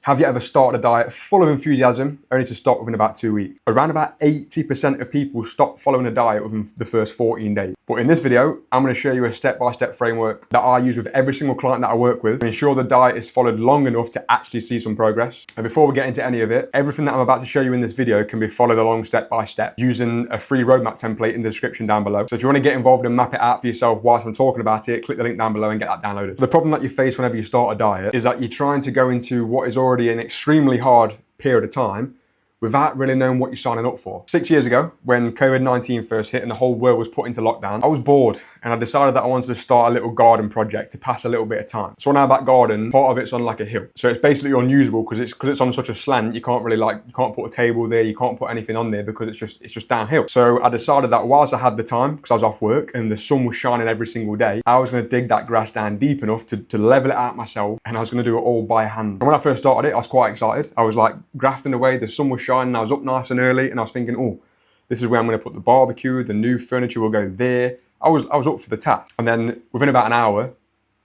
Have you ever started a diet full of enthusiasm only to stop within about 2 weeks? Around about 80% of people stop following a diet within the first 14 days. But in this video, I'm going to show you a step-by-step framework that I use with every single client that I work with to ensure the diet is followed long enough to actually see some progress. And before we get into any of it, everything that I'm about to show you in this video can be followed along step-by-step using a free roadmap template in the description down below. So if you want to get involved and map it out for yourself whilst I'm talking about it, click the link down below and get that downloaded. The problem that you face whenever you start a diet is that you're trying to go into what is already an extremely hard period of time without really knowing what you're signing up for. 6 years ago, when COVID-19 first hit and the whole world was put into lockdown, I was bored and I decided that I wanted to start a little garden project to pass a little bit of time. So now that garden, part of it's on like a hill. So it's basically unusable because it's on such a slant, you can't put a table there, you can't put anything on there because it's just downhill. So I decided that whilst I had the time, because I was off work and the sun was shining every single day, I was gonna dig that grass down deep enough to level it out myself, and I was gonna do it all by hand. And when I first started it, I was quite excited. I was like grafting away, the sun was shining, I was up nice and early, and I was thinking, oh, this is where I'm going to put the barbecue, the new furniture will go there. I was up for the task. And then within about an hour,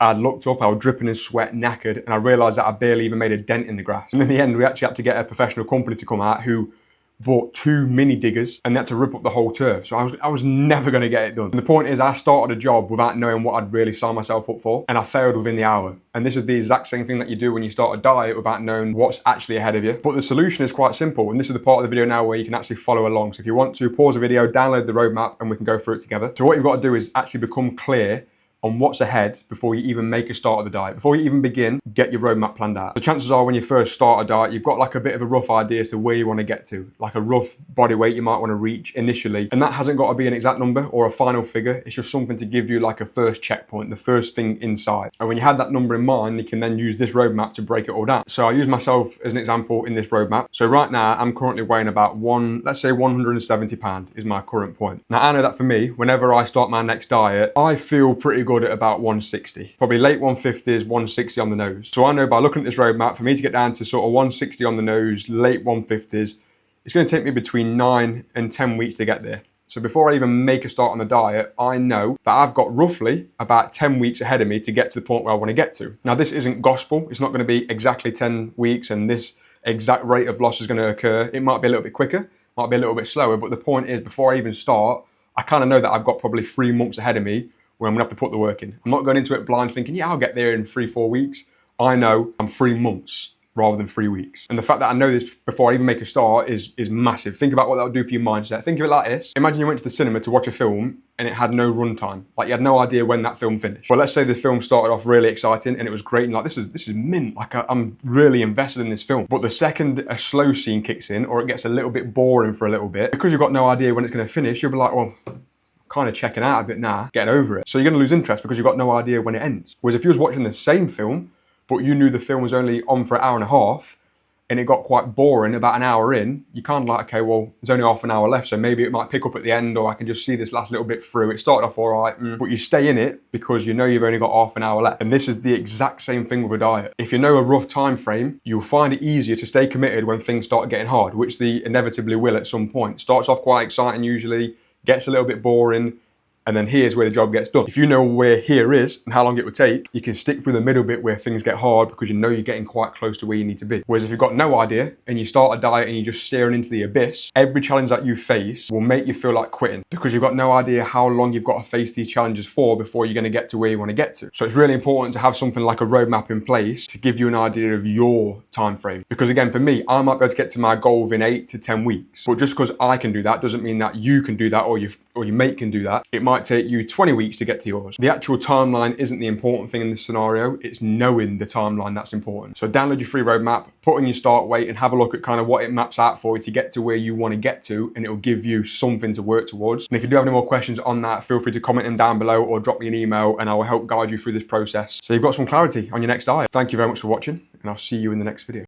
I looked up, I was dripping in sweat, knackered, and I realised that I barely even made a dent in the grass. And in the end, we actually had to get a professional company to come out who bought 2 mini diggers and they had to rip up the whole turf. So I was never going to get it done. And the point is, I started a job without knowing what I'd really signed myself up for, and I failed within the hour. And this is the exact same thing that you do when you start a diet without knowing what's actually ahead of you. But the solution is quite simple, and this is the part of the video now where you can actually follow along. So if you want to, pause the video, download the roadmap, and we can go through it together. So what you've got to do is actually become clear on what's ahead before you even make a start of the diet. Before you even begin, get your roadmap planned out. The chances are when you first start a diet, you've got like a bit of a rough idea as to where you want to get to, like a rough body weight you might want to reach initially. And that hasn't got to be an exact number or a final figure. It's just something to give you like a first checkpoint, the first thing inside. And when you have that number in mind, you can then use this roadmap to break it all down. So I use myself as an example in this roadmap. So right now I'm currently weighing about let's say 170 pounds is my current point. Now I know that for me, whenever I start my next diet, I feel pretty good at about 160, probably late 150s, 160 on the nose. So I know by looking at this roadmap, for me to get down to sort of 160 on the nose, late 150s, it's going to take me between 9 and 10 weeks to get there. So before I even make a start on the diet, I know that I've got roughly about 10 weeks ahead of me to get to the point where I want to get to. Now this isn't gospel. It's not going to be exactly 10 weeks and this exact rate of loss is going to occur. It might be a little bit quicker, might be a little bit slower, but the point is, before I even start, I kind of know that I've got probably 3 months ahead of me where I'm gonna have to put the work in. I'm not going into it blind thinking, yeah, I'll get there in 3-4 weeks. I know I'm 3 months rather than 3 weeks. And the fact that I know this before I even make a start is massive. Think about what that'll do for your mindset. Think of it like this. Imagine you went to the cinema to watch a film and it had no runtime. Like you had no idea when that film finished. Well, let's say the film started off really exciting and it was great and like, this is mint. Like I'm really invested in this film. But the second a slow scene kicks in or it gets a little bit boring for a little bit, because you've got no idea when it's gonna finish, you'll be like, well, kind of checking out a bit now, getting over it. So you're going to lose interest because you've got no idea when it ends. Whereas if you was watching the same film, but you knew the film was only on for an hour and a half, and it got quite boring about an hour in, you kind of like, okay, well, there's only half an hour left, so maybe it might pick up at the end, or I can just see this last little bit through. It started off all right, but you stay in it because you know you've only got half an hour left. And this is the exact same thing with a diet. If you know a rough time frame, you'll find it easier to stay committed when things start getting hard, which they inevitably will at some point. Starts off quite exciting usually, gets a little bit boring, and then here's where the job gets done. If you know where here is and how long it would take, you can stick through the middle bit where things get hard because you know you're getting quite close to where you need to be. Whereas if you've got no idea and you start a diet and you're just staring into the abyss, every challenge that you face will make you feel like quitting because you've got no idea how long you've got to face these challenges for before you're going to get to where you want to get to. So it's really important to have something like a roadmap in place to give you an idea of your time frame. Because again, for me, I might be able to get to my goal within 8 to 10 weeks. But just because I can do that doesn't mean that you can do that or your mate can do that. It might take you 20 weeks to get to yours. The actual timeline isn't the important thing in this scenario, it's knowing the timeline that's important. So download your free roadmap, put in your start weight and have a look at kind of what it maps out for you to get to where you want to get to, and it'll give you something to work towards. And if you do have any more questions on that, feel free to comment them down below or drop me an email and I will help guide you through this process so you've got some clarity on your next diet. Thank you very much for watching and I'll see you in the next video.